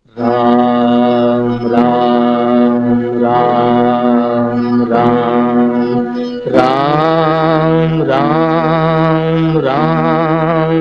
राम राम राम राम राम राम राम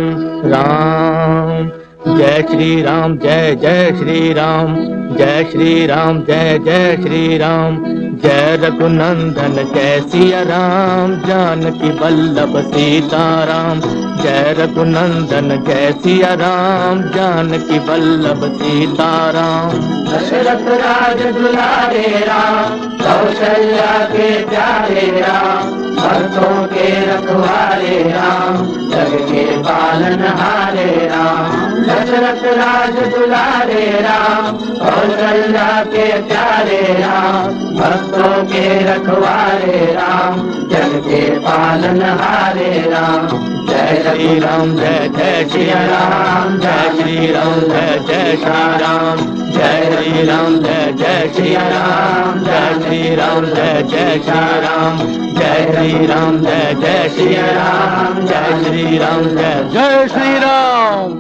राम। जय श्री राम, जय जय श्री राम, जय श्री राम, जय जय श्री राम। जय रघुनंदन जय सिया राम, जानकी वल्लभ सीताराम। जय रघुनंदन जय सिया राम, जानकी वल्लभ सीताराम। दशरथ राज दुलारे राम, कौशल्या के प्यारे राम, भक्तों के रखवारे राम, जग के पालन हारे राम। दशरथ राज दुलारे राम, कौशल्या के प्यारे राम, भक्तों के रखवारे राम, जग के पालन हारे राम। जय श्री राम, जय जय श्री राम, जय श्री राम, जय जय श्री राम। जय श्री राम, जय जय श्री राम, जय श्री राम, जय जय श्री राम। जय श्री राम, जय जय श्री राम, जय श्री राम, जय जय श्री राम।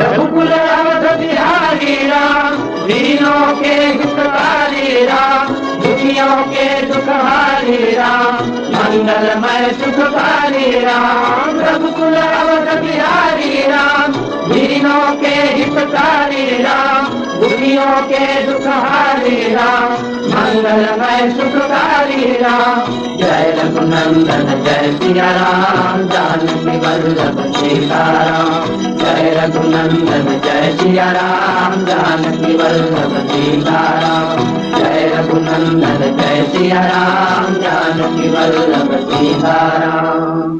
रघुकुल अवध बिहारी राम, दीनों के हितकारी राम, दुखियों के दुखहारी राम, मंगलमय सुखकारी राम। रघुकुल अवध बिहारी राम, दीनों के हितकारी राम, दुखियों के दुखहारी राम, मंगलमय सुखकारी राम। जय रघुनंदन जय सिया राम, जानकी वल्लभ सीताराम। जय रघुनंदन जय सिया राम, जानकी वल्लभ सीताराम। जय रघुनंदन जय सिया राम, जानकी वल्लभ सीताराम।